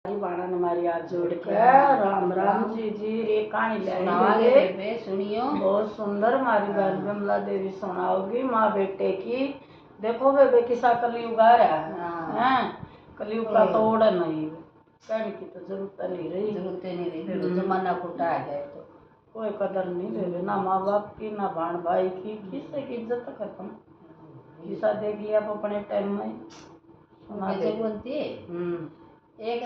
बाणा ने मारी हाथ जोड़ के राम राम जी जी रे कहानी ले सुनियो। बहुत सुंदर मारी बहन विमला देवी सुनाओगी माँ बेटे की। देखो बेबे किसा कलयुग आ रहा है, कलयुग का तो ओढ़ नहीं कहने की तो जरूरत नहीं रही, जमाना खोटा आ गया तो कोई कदर नहीं बेबे, ना माँ बाप की ना भाण भाई की, किससे की इज्जत खत्म। किसा देख लिया अपने टाइम में सुना एक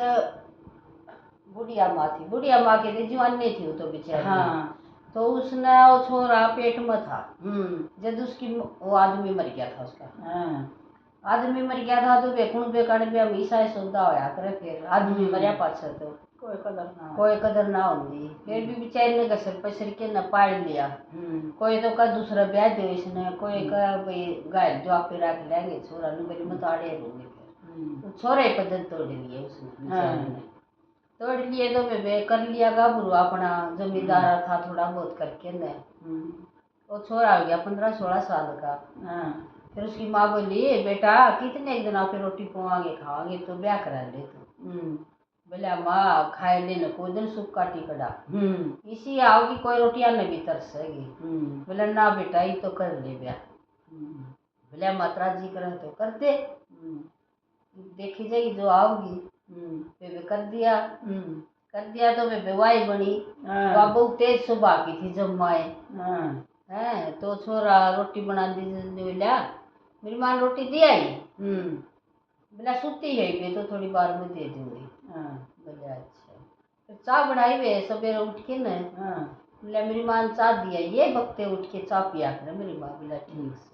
बुढ़िया माँ थी, बुढ़िया माँ के थे जवानी थी वो तो बेचारी। हाँ। तो उसने वो छोरा पेट में था जब उसकी वो आदमी मर गया था उसका। हाँ। आदमी मर गया था तो बेकुण बेकाड़ पे हमेशा ही सौदा होया करे, फिर आदमी मरिया पाछा तो कोई कदर ना होती, फिर भी बेचारी ने घसर पसर के न पाड़ लिया। कोई तो का दूसरा ब्याह दे इसने, कोई का भाई गाय जो आप रख लेंगे छोरा ने मेरी मत आड़े रहूंगे, फिर छोरे पदन तोड़ लिए उसने बेचारी ने, तोड़ लिए तो बेबे कर लिया गाभरू अपना जमींदार था थोड़ा बहुत करके ने। वो छोरा हो गया 15-16 साल का। फिर उसकी माँ बोली बेटा कितने एक दिन आके रोटी पवाएंगे खावांगे तो ब्याह करा ले तो। बोले माँ खाए लेने कोई दिन सुख काटी कड़ा इसी आओगी कोई रोटियां न भी तरसेगी। बोले ना बेटा ये तो कर ले ब्याह। बोले मात्रा जी करे तो कर दे, देखी जाएगी जो आओगी। बेबे कर दिया तो बेबे वाई बनी। वह बहुत तेज स्वभाव की थी जब माए है तो छोरा रोटी बना दी बोला मेरी माँ रोटी दी आई। बोला सुती है वे तो थोड़ी बार में दे दूंगी। बोले अच्छा, फिर चाय बनाई वे सवेरे उठ के न। बोला मेरी माँ ने चाय दिया ये वक्ते उठ के चाय पिया कर मेरी माँ। बोला ठीक से।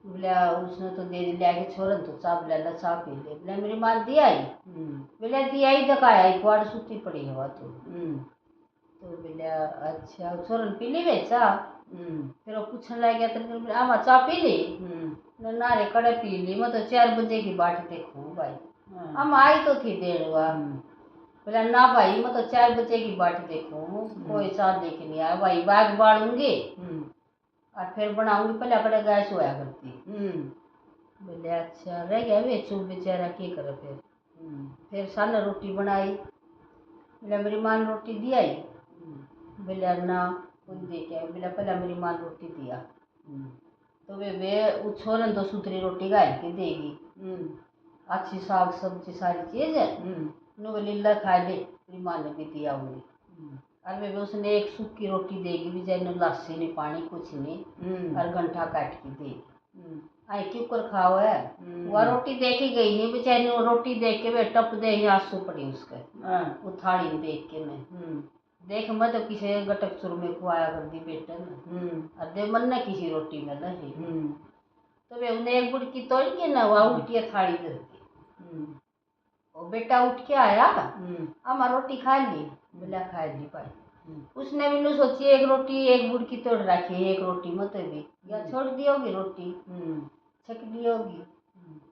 बोला उसने तो दे लिया के छोरन तो चाय बोला चाय पी ले। बोला मेरी माँ दी आई। बोला दी आई दकाया कुआड़ सुती पड़ी हवा तो बोला अच्छा छोरन पी ली वे चाय। फिर वो पूछने लग गया तो आमा चाय पी ली ना रे कड़े पी ली, मैं तो 4 बजे की बाट देखूं भाई। हम आई तो थी देर हुआ। बोला ना भाई मैं तो 4 बजे की बाट देखूं कोई चाय लेके नहीं आया भाई, बाग बाड़ूंगी और फिर बनाऊंगी पहले कड़े गैस होया करती। बोले अच्छा रह गया वे चुप बेचारा के करे। फिर साने रोटी बनाई। बोला मेरी माँ ने रोटी दी आई। बोला ना खुद दे के। बोला पहले मेरी माँ ने रोटी दिया तो वे छोरन तो सुथरी रोटी गाय के देगी, अच्छी साग सब्जी सारी चीज नो लीला खा ले मेरी माँ ने भी दिया हुई। और वे उसने एक सूखी रोटी देगी बेचारी ने, लस्सी नहीं पानी कुछ नहीं और घंटा काट के देगी। आई क्यों कर खाओ है वह रोटी देखी गई नहीं बेचारी ने, रोटी देख के वे टप दे आंसू पड़ी उसके वो थाली देख के मैं देख मैं तो किसी गटक चुर में खुआया कर दी बेटे ने अदे मन ने किसी रोटी में नहीं। तो वे उन्हें एक बुड़की तोड़ के ना वह उल्टी थाली धर दी। वो बेटा उठ के आया अम्मा रोटी खा ली। बोला खा ली भाई। उसने भी नहीं सोची एक रोटी एक बुड़की तोड़ रखी एक रोटी मत भी या छोड़ दी होगी रोटी छक दी होगी।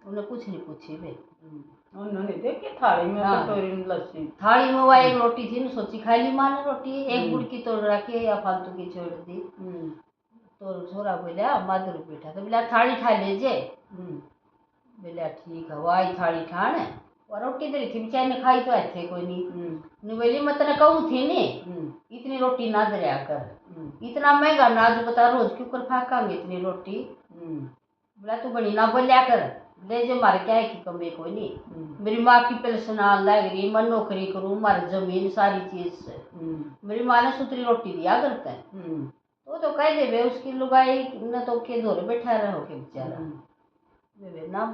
उन्हें कुछ नहीं पूछी वे उन्होंने देखी थाली में कटोरी में लस्सी, थाली में वह एक रोटी थी ना सोची खा ली माँ ने रोटी एक बुड़की तोड़ रखी या फालतू की छोड़ दी। तो छोरा बोला माधुर बैठा तो बोला थाली ठा ले जे। बोला ठीक है वही थाली ठान और रोटी दे थी बेचारी ने खाई तो थे कोई नहीं बोली मैं तेने कहूँ थी नी इतनी रोटी ना दरिया कर, इतना महंगा नाज बता रोज क्यों कर फाकांगे इतनी रोटी। बोला तू बनी ना बोलिया कर ले जो मारे क्या है कि कमे कोई नहीं, मेरी माँ की पेंशन लग रही मैं नौकरी करूँ मारी जमीन सारी चीज से मेरी माँ ने सुथरी रोटी दिया करते हैं तो कह दे उसकी लुगाई न तो के धोरे बैठा रहो के बेचारा। बेबे ना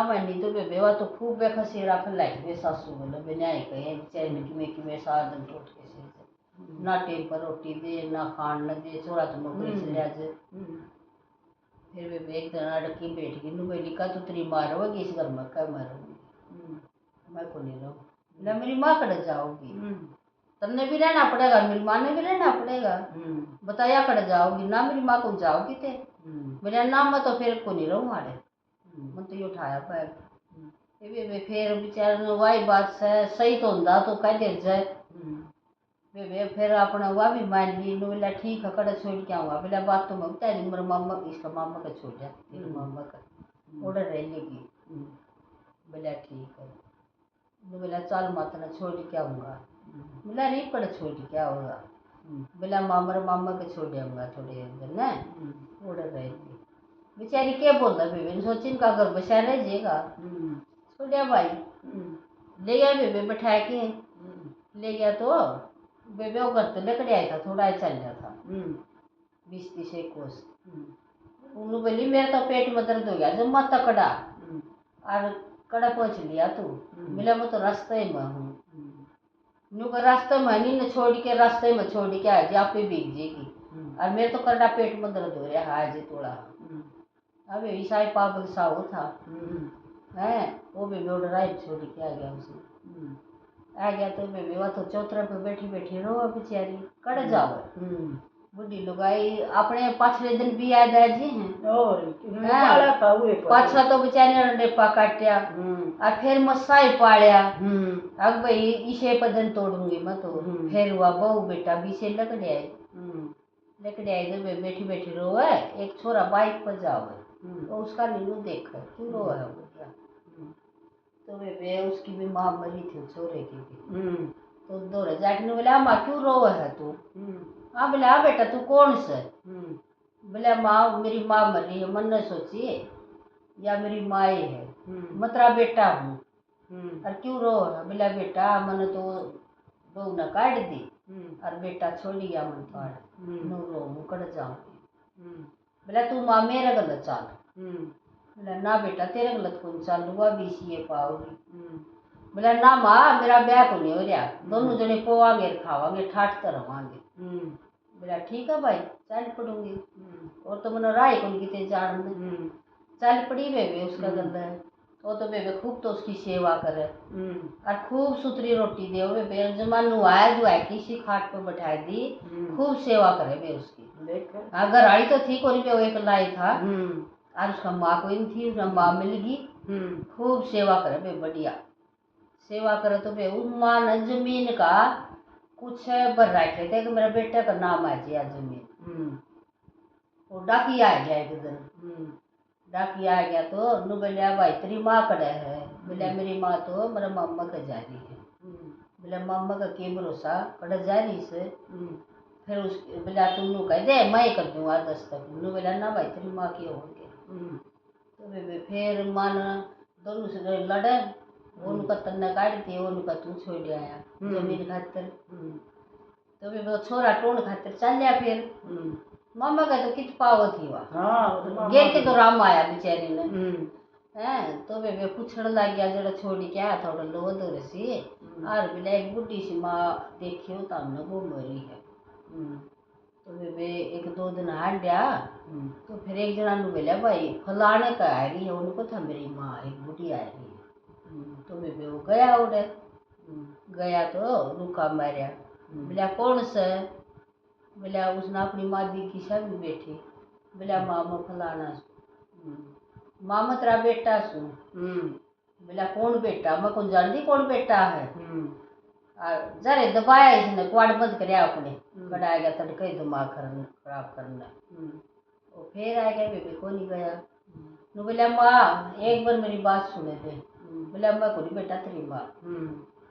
मानी तो बेबे वह तो खूब बेखसी रख लाई वे सासू बोले बिना कहे बेचारे में कि मैं सारा दिन टूट के ना टेम पर रोटी दे ना खान न दे छोड़ा तो नौकरी से लिया जे। फिर बेबे एक दिन अड़की बैठ गई नु बोली का तू तेरी माँ रहोगी इस घर में क्या मैं रहूँगी, मैं को नहीं रहूँ। बोला मेरी माँ कड़ जाओगी तन्ने भी रहना पड़ेगा मेरी माँ ने भी रहना पड़ेगा बताया कड़ जाओगी ना मेरी माँ को जाओगी थे। मेरा नाम मैं तो फिर को नहीं रहूँ मारे मैं तो ये उठाया बैग। फिर बेचारे ने वही बात से सही तो होता तो कह दे जाए बेबे फिर अपना हुआ भी मान ली बोला ठीक है कड़ा छोड़ क्या हुआ। बोला बात तो मैं बता दी मेरे मामा इसका मामा का छोड़ा तेरे मामा का ऑर्डर रह लेगी। बोला ठीक है बोला चल माता ने छोड़ के आऊंगा। बोला नहीं पड़ छोड़ के आऊंगा। बोला मामर मामा के छोड़ आऊंगा थोड़े दिन ना उड़ रहेगी। बेचारी क्या बोल रहा बेबे सोचिन का घर बसा रह जाएगा। छोड़िया भाई ले गया बेबे बैठा के ले गया तो बेबे वो घर तो लेकर आया था थोड़ा ही चल रहा था 20-30 कोस। उन्होंने बोली मेरा तो पेट में दर्द हो गया जब मत कड़ा और कड़ा पहुंच लिया तू। मिला मैं तो रास्ते में हूँ नु को रास्ते में नहीं न छोड़ के रास्ते में छोड़ के आ जा पे भीग जाएगी और मेरे तो कड़ा पेट में दर्द हो रहा है आज थोड़ा। अब ईसाई पागल सा वो था है वो भी बोल रहा है छोड़ के आ गया उसने। आ गया तो बेबी वह तो चौतरा पे बैठी बैठी रो बेचारी कड़ जाओ। बुढ़ी लुगाई अपने पाछले दिन भी याद आ जी हैं और पाछा तो बेचारी ने डेपा काटिया और फिर मसाई पालिया। अब भाई इसे पदन तोड़ूंगी मैं तो फिर हुआ बहू बेटा भी से लकड़े आई तो बैठी बैठी रो है। एक छोरा बाइक पर जाओ तो उसका नीलू देखा क्यों रो है बेटा तो वे उसकी भी माँ मरी थी छोरे की भी तो दौड़े जाके बोला माँ क्यों रो है तू। हाँ बोले हाँ बेटा तू कौन से। बोले माँ मेरी माँ मरी है मन ने सोची या मेरी माँ है मैं तेरा बेटा हूँ और क्यों रो है। बोला बेटा मैंने तो बहू ने काट दी और बेटा छोड़ गया मन पाड़ नो रो मुकड़ जाऊंगी। बोला तू माँ मेरे गलत चाल। बोला ना बेटा तेरे गलत कौन चाल हुआ भी सी पाओगी। बोला ना माँ मेरा ब्याह को नहीं हो रहा दोनों जने पोवांगे खावांगे ठाटते रवांगे। बोला ठीक है भाई चल पड़ूंगी और तो मैंने राय कौन की जान में चल पड़ी बेबे उसका गंदा है वो तो बेबे खूब तो उसकी सेवा करे और खूब सुथरी रोटी दे बेबे जमान नुआया दुआ किसी खाट पर बैठा दी खूब सेवा करे बे उसकी। अगर आई तो थी कोई भी एक लाई था और उसका माँ कोई नहीं थी उसका माँ मिल गई खूब सेवा करे बे बढ़िया सेवा करे तो बे उस माँ ने जमीन का कुछ भर रखे थे कि मेरे बेटे का नाम आ जाए जमीन। वो डाकी आ गया एक दिन डाकी आ गया तो नु बोलिया भाई तेरी माँ कड़े है। बोलिया मेरी माँ तो मेरा मामा का जा रही है। बोला मामा का के भरोसा कड़े जा रही से फिर उस बोला तुम नु कह दे मैं कर दूंगा 10 तक। नु बोला ना भाई तेरी माँ की होंगे तो बेबे फिर माँ ने दोनों से लड़े उनका तन्ना काट दिए उनका तू छोड़ आया जमीन खातर तो बेबे छोरा टोन खातर चल लिया फिर मामा का तो कित पाव थी वहाँ गेर के तो राम आया बेचारी ने हैं तो बेबे पूछने लग गया जरा छोड़ के आया थोड़ा लो दो सी और बोला एक बुढ़ी सी माँ देखियो तो हमने वो मरी है। तो बेबे 1-2 दिन हार गया तो फिर एक जना ने बोला भाई फलाने का आ रही है उनको था मेरी माँ एक बुढ़ी आ रही है। तो बेबे वो गया उड़े गया तो रुका मारिया। बोला कौन सा। बोला उसने अपनी मादी की सब बैठी। बोला मामा फलाना मामा तेरा बेटा सु। बोला कौन बेटा मैं कौन जानती कौन बेटा है। जरे दबाया इसने क्वाड बंद कर अपने कड़ा गया तड़के दिमाग खराब करना वो फिर आ गया बेबे को नहीं गया। नु बोला माँ एक बार मेरी बात सुने दे। बोला मैं को नहीं बेटा तेरी माँ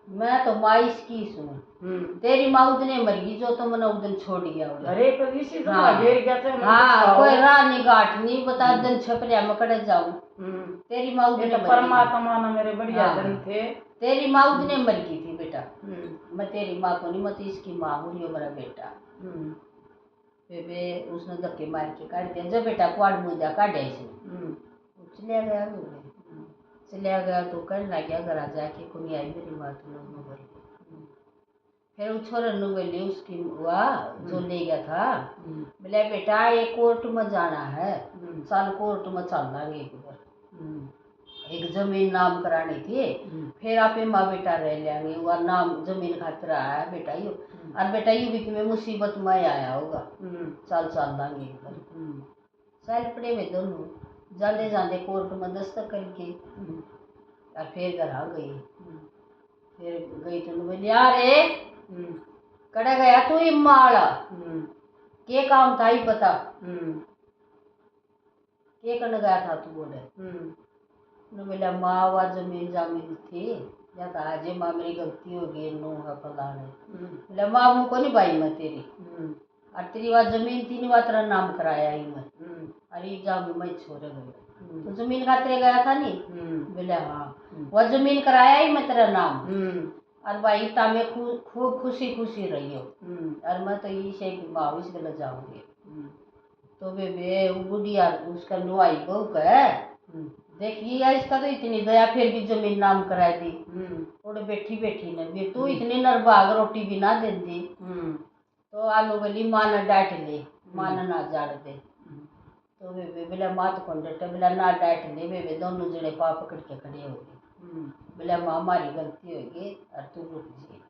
मैं तो माँ इसकी सुन तेरी माँ उतने मर गई जो तो मैंने उदन छोड़ गया। अरे तो इसी तो घेर गया था हाँ कोई राह नहीं गाठ नहीं बता दिन छपरिया में कड़े जाऊं तेरी माँ उतने परमात्मा ने मेरे बढ़िया दिन थे तेरी माँ उतने मर गई थी बेटा मैं तेरी माँ को नहीं मैं तो इसकी माँ हूँ यो मेरा बेटा। बेबे उसने धक्के मार के काट दिया जब बेटा क्वाड मुझा काटे इसने चलिया गया चलिया गया तो कहने लग गया घर आ जाके को नहीं आई मेरी माँ तो लोग भरी फिर वो छोरे नु बोली उसकी हुआ जो ले गया था बोले बेटा ये कोर्ट में जाना है चल कोर्ट में चल लांगे एक बार एक जमीन नाम करानी थी फिर आप माँ बेटा रह लेंगे वह नाम जमीन खातिर आया बेटा यू और बेटा यू भी में मुसीबत में आया होगा चल चल लांगे एक बार चल पड़े में दोनों जाते जाते कोर्ट में दस्तक करके और फिर घर आ गई। फिर गई तो बोली यार कड़ा गया तू इम्माला के काम था ही पता के करने गया था तू बोले। बोला माँ वह जमीन जामीन थी या तो आज माँ मेरी गलती हो गई नो है फलाने बोले माँ मुझको नहीं भाई मैं तेरी और तेरी बात जमीन तीन बार तेरा नाम कराया ही मैं अरे जाऊंगी मैं छोड़े गए तो जमीन का तेरे गया था नहीं बोले हाँ वह जमीन कराया ही मैं तेरा नाम और भाई तामे खूब खुशी खुशी रही हो और मैं तो ये से की माँ इस गलत जाऊंगी तो बे वो बुढ़िया उसका नुआई बहू का देखिए यार इसका तो इतनी दया फिर भी जमीन नाम करा दी और बैठी बैठी ने भी तू इतनी नरभाग रोटी भी ना दे दी तो आलू बोली माँ ने डांट ले माँ ने ना जाड़ दे तो वे बोला माँ तो कौन डटे बोला ना डांट ले वे दोनों जने पाप पकड़ के खड़े हो गए बोला माँ हमारी गलती होगी और तू रुक जी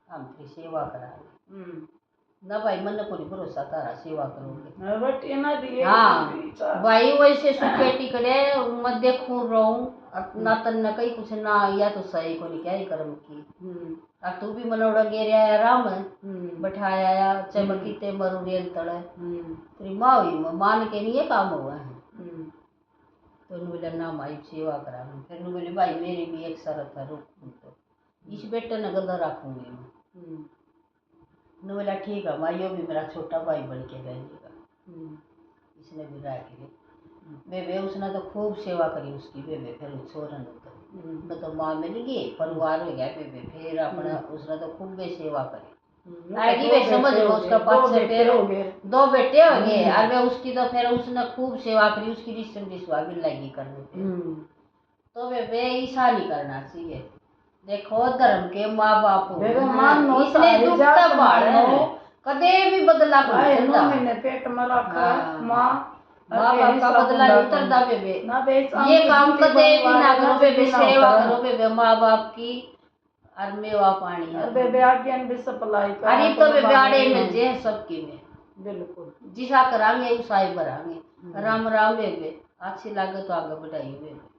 हम तेरी सेवा कराएंगे ना भाई मन को भरोसा तारा सेवा करोगे हाँ भाई वैसे सुखेटी करे मैं देखूं रहूं ना तन न कहीं कुछ ना या तो सही को नहीं क्या ही कर्म की और तू भी मनोड़ा गेर आया राम बैठाया चमकी ते मरु रेल तड़े तेरी माँ हुई मान के नहीं ये काम हुआ है तो बोले ना माई सेवा करा फिर बोले भाई मेरी भी एक शरत है रुक तो इस बेटे ने गला रखूंगी मैं ने बोला ठीक है माइयो भी मेरा छोटा भाई बन के रहेगा इसने भी रह के बेबे उसने तो खूब सेवा करी उसकी बेबे फिर छोरन तो तो माँ मिल गई परिवार हो गया बेबे फिर अपना उसने तो खूब बे सेवा करी आएगी वे समझ लो उसका 5-6 पैर हो गए 2 बेटे हो गए और वे उसकी तो फिर उसने खूब सेवा करी उसकी रिश्ते विश्वा भी लगी करने तो बेबे ऐसा नहीं करना चाहिए देखो धर्म के माँ बाप इसने दुखता बाढ़ कदे भी बदला मैंने पेट में रखा माँ बाप का बदला नहीं उतरता बेबे ये काम कदे भी ना करो बेबे सेवा करो बेबे माँ बाप की और मेवा पानी बेबे आज्ञा भी सप्लाई कर अरे तो बेबे आड़े में जे सबकी में बिल्कुल जिसा करांगे उसा ही भरांगे राम राम बेबे अच्छी लगे तो आगे बढ़ाइए बेबे।